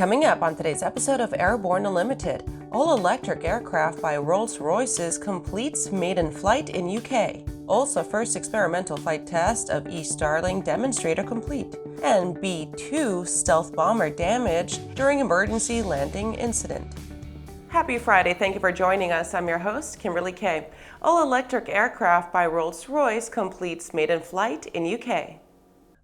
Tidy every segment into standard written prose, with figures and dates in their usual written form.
Coming up on today's episode of Airborne Unlimited, all-electric aircraft by Rolls-Royce completes maiden flight in UK. Also, first experimental flight test of eStarling demonstrator complete. And B-2 stealth bomber damaged during emergency landing incident. Happy Friday. Thank you for joining us. I'm your host, Kimberly Kay. All-electric aircraft by Rolls-Royce completes maiden flight in UK.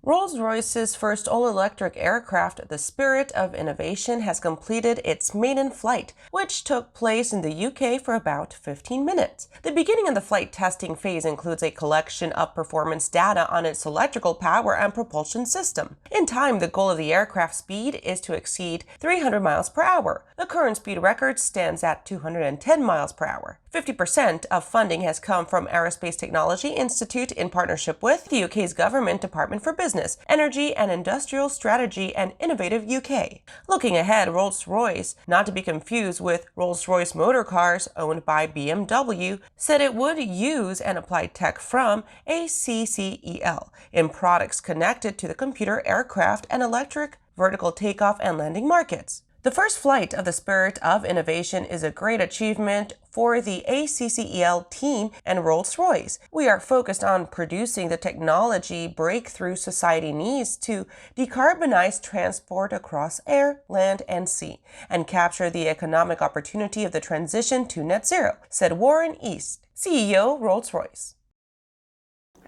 Rolls-Royce's first all-electric aircraft, the Spirit of Innovation, has completed its maiden flight, which took place in the UK for about 15 minutes. The beginning of the flight testing phase includes a collection of performance data on its electrical power and propulsion system. In time, the goal of the aircraft's speed is to exceed 300 miles per hour. The current speed record stands at 210 miles per hour. 50% of funding has come from Aerospace Technology Institute in partnership with the UK's Government Department for Business, Energy and Industrial Strategy and Innovative UK. Looking ahead, Rolls-Royce, not to be confused with Rolls-Royce Motor Cars owned by BMW, said it would use and apply tech from ACCEL in products connected to the computer, aircraft, and electric vertical takeoff and landing markets. The first flight of the Spirit of Innovation is a great achievement for the ACCEL team and Rolls-Royce. We are focused on producing the technology breakthrough society needs to decarbonize transport across air, land, and sea, and capture the economic opportunity of the transition to net zero, said Warren East, CEO, Rolls-Royce.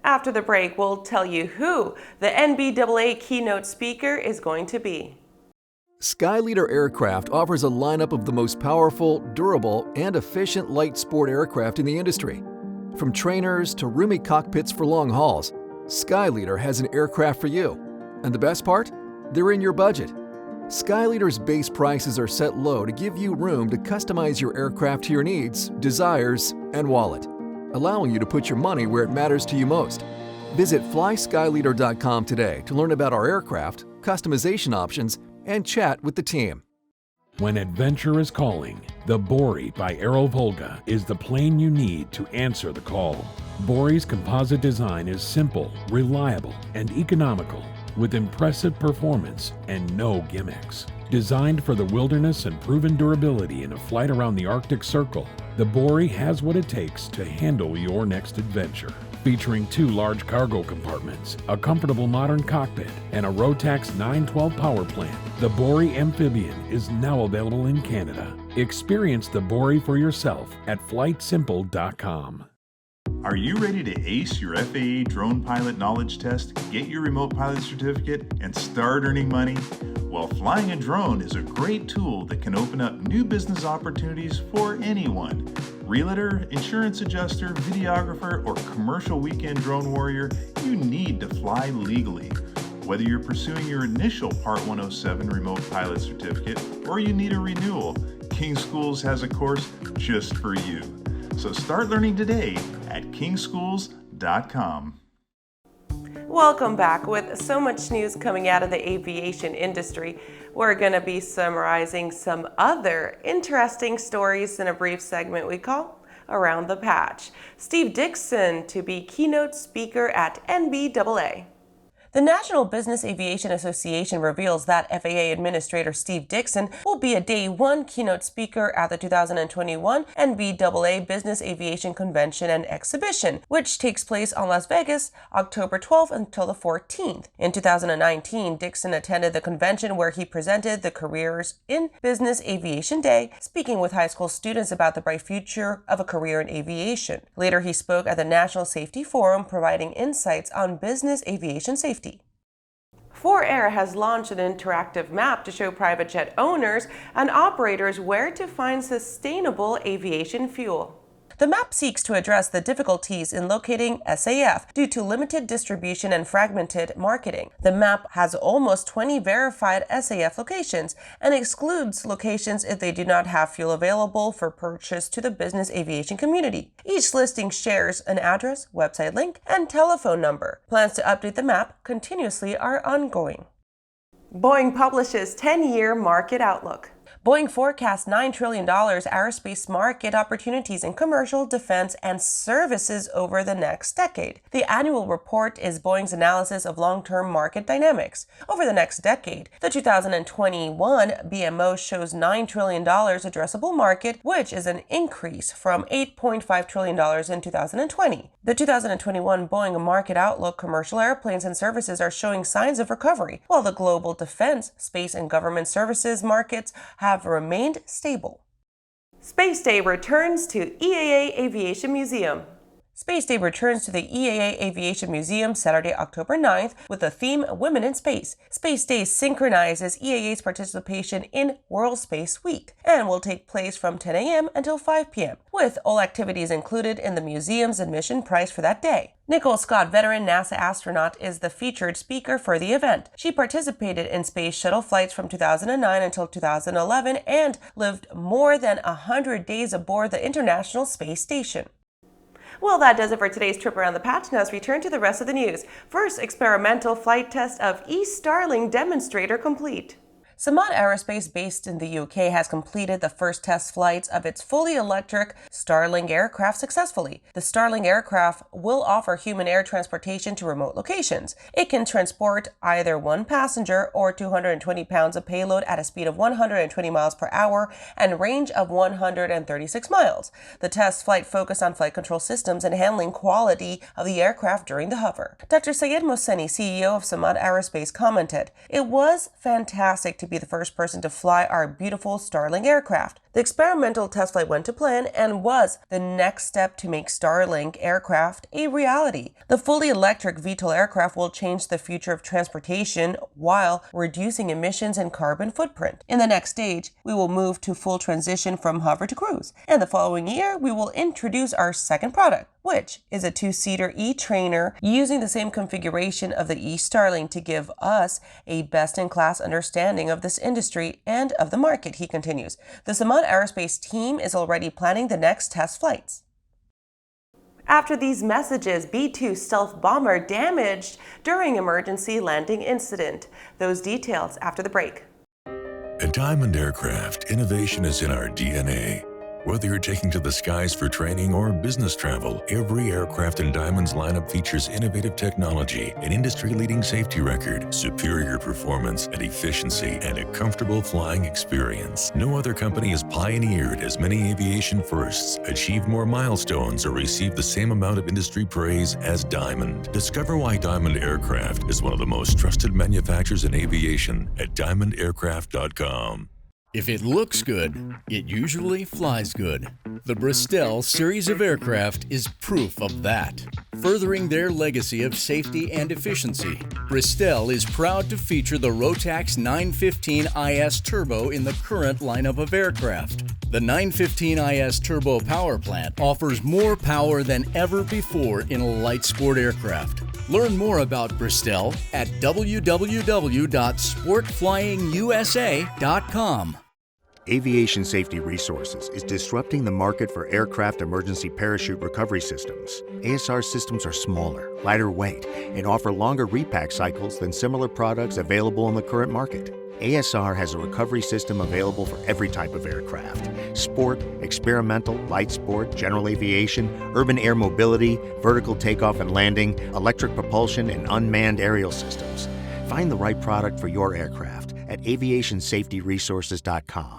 After the break, we'll tell you who the NBAA keynote speaker is going to be. Skyleader Aircraft offers a lineup of the most powerful, durable, and efficient light sport aircraft in the industry. From trainers to roomy cockpits for long hauls, Skyleader has an aircraft for you. And the best part? They're in your budget. Skyleader's base prices are set low to give you room to customize your aircraft to your needs, desires, and wallet, allowing you to put your money where it matters to you most. Visit flyskyleader.com today to learn about our aircraft, customization options, and chat with the team. When adventure is calling, the Bory by Aero Volga is the plane you need to answer the call. Bory's composite design is simple, reliable, and economical, with impressive performance and no gimmicks. Designed for the wilderness and proven durability in a flight around the Arctic Circle, the Bory has what it takes to handle your next adventure. Featuring 2 large cargo compartments, a comfortable modern cockpit, and a Rotax 912 power plant, the Bory Amphibian is now available in Canada. Experience the Bory for yourself at flightsimple.com. Are you ready to ace your FAA drone pilot knowledge test, get your remote pilot certificate, and start earning money? Well, flying a drone is a great tool that can open up new business opportunities for anyone. Realtor, insurance adjuster, videographer, or commercial weekend drone warrior, you need to fly legally. Whether you're pursuing your initial Part 107 remote pilot certificate or you need a renewal, King Schools has a course just for you. So start learning today at kingschools.com. Welcome back. With so much news coming out of the aviation industry, we're going to be summarizing some other interesting stories in a brief segment we call Around the Patch. Steve Dickson to be keynote speaker at NBAA. The National Business Aviation Association reveals that FAA Administrator Steve Dickson will be a Day 1 keynote speaker at the 2021 NBAA Business Aviation Convention and Exhibition, which takes place on Las Vegas, October 12th until the 14th. In 2019, Dickson attended the convention where he presented the Careers in Business Aviation Day, speaking with high school students about the bright future of a career in aviation. Later, he spoke at the National Safety Forum, providing insights on business aviation safety. 4Air has launched an interactive map to show private jet owners and operators where to find sustainable aviation fuel. The map seeks to address the difficulties in locating SAF due to limited distribution and fragmented marketing. The map has almost 20 verified SAF locations and excludes locations if they do not have fuel available for purchase to the business aviation community. Each listing shares an address, website link, and telephone number. Plans to update the map continuously are ongoing. Boeing publishes 10-year market outlook. Boeing forecasts $9 trillion aerospace market opportunities in commercial, defense, and services over the next decade. The annual report is Boeing's analysis of long-term market dynamics. Over the next decade, the 2021 BMO shows $9 trillion addressable market, which is an increase from $8.5 trillion in 2020. The 2021 Boeing market outlook, commercial airplanes and services are showing signs of recovery, while the global defense, space, and government services markets have remained stable. Space Day returns to EAA Aviation Museum. Space Day returns to the EAA Aviation Museum Saturday, October 9th with the theme Women in Space. Space Day synchronizes EAA's participation in World Space Week and will take place from 10 a.m. until 5 p.m., with all activities included in the museum's admission price for that day. Nicole Scott, veteran NASA astronaut, is the featured speaker for the event. She participated in space shuttle flights from 2009 until 2011 and lived more than 100 days aboard the International Space Station. Well, that does it for today's trip around the patch. Now let's return to the rest of the news. First, experimental flight test of eStarling demonstrator complete. Samad Aerospace, based in the UK, has completed the first test flights of its fully electric Starling aircraft successfully. The Starling aircraft will offer human air transportation to remote locations. It can transport either one passenger or 220 pounds of payload at a speed of 120 miles per hour and range of 136 miles. The test flight focused on flight control systems and handling quality of the aircraft during the hover. Dr. Sayed Mohseni, CEO of Samad Aerospace, commented, "It was fantastic to be the first person to fly our beautiful Starling aircraft. The experimental test flight went to plan and was the next step to make Starling aircraft a reality. The fully electric VTOL aircraft will change the future of transportation while reducing emissions and carbon footprint. In the next stage, we will move to full transition from hover to cruise. And the following year, we will introduce our second product, which is a two-seater E-trainer using the same configuration of the eStarling to give us a best-in-class understanding of this industry and of the market," he continues. The Samad Aerospace team is already planning the next test flights. After these messages, B-2 stealth bomber damaged during emergency landing incident. Those details after the break. At Diamond Aircraft, innovation is in our DNA. Whether you're taking to the skies for training or business travel, every aircraft in Diamond's lineup features innovative technology, an industry-leading safety record, superior performance and efficiency, and a comfortable flying experience. No other company has pioneered as many aviation firsts, achieved more milestones, or received the same amount of industry praise as Diamond. Discover why Diamond Aircraft is one of the most trusted manufacturers in aviation at diamondaircraft.com. If it looks good, it usually flies good. The Bristol series of aircraft is proof of that. Furthering their legacy of safety and efficiency, Bristol is proud to feature the Rotax 915 IS Turbo in the current lineup of aircraft. The 915 IS Turbo power plant offers more power than ever before in a light sport aircraft. Learn more about Bristol at www.sportflyingusa.com. Aviation Safety Resources is disrupting the market for aircraft emergency parachute recovery systems. ASR systems are smaller, lighter weight, and offer longer repack cycles than similar products available in the current market. ASR has a recovery system available for every type of aircraft: sport, experimental, light sport, general aviation, urban air mobility, vertical takeoff and landing, electric propulsion, and unmanned aerial systems. Find the right product for your aircraft at aviationsafetyresources.com.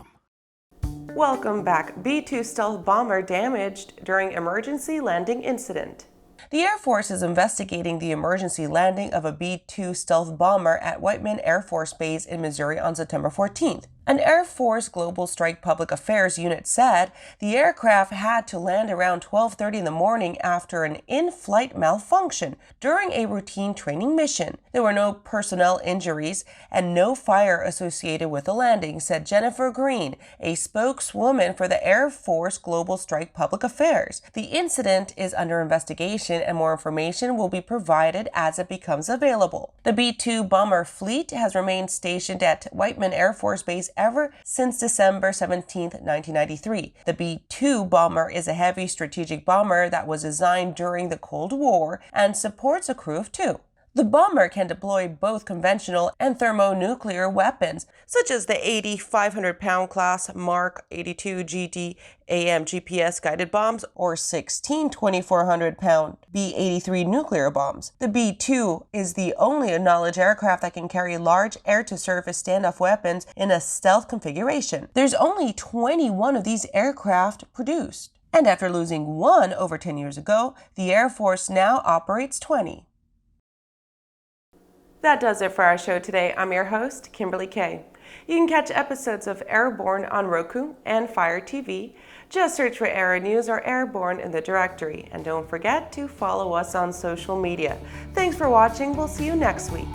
Welcome back. B-2 stealth bomber damaged during emergency landing incident. The Air Force is investigating the emergency landing of a B-2 stealth bomber at Whiteman Air Force Base in Missouri on September 14th. An Air Force Global Strike Public Affairs unit said the aircraft had to land around 12:30 in the morning after an in-flight malfunction during a routine training mission. There were no personnel injuries and no fire associated with the landing, said Jennifer Greene, a spokeswoman for the Air Force Global Strike Public Affairs. The incident is under investigation and more information will be provided as it becomes available. The B-2 bomber fleet has remained stationed at Whiteman Air Force Base ever since December 17, 1993. The B-2 bomber is a heavy strategic bomber that was designed during the Cold War and supports a crew of two. The bomber can deploy both conventional and thermonuclear weapons, such as the 500-pound class Mark 82 GT AM GPS guided bombs or 16 2,400-pound B-83 nuclear bombs. The B-2 is the only acknowledged aircraft that can carry large air-to-surface standoff weapons in a stealth configuration. There's only 21 of these aircraft produced. And after losing one over 10 years ago, the Air Force now operates 20. That does it for our show today. I'm your host, Kimberly Kay. You can catch episodes of Airborne on Roku and Fire TV. Just search for Aero-News or Airborne in the directory. And don't forget to follow us on social media. Thanks for watching. We'll see you next week.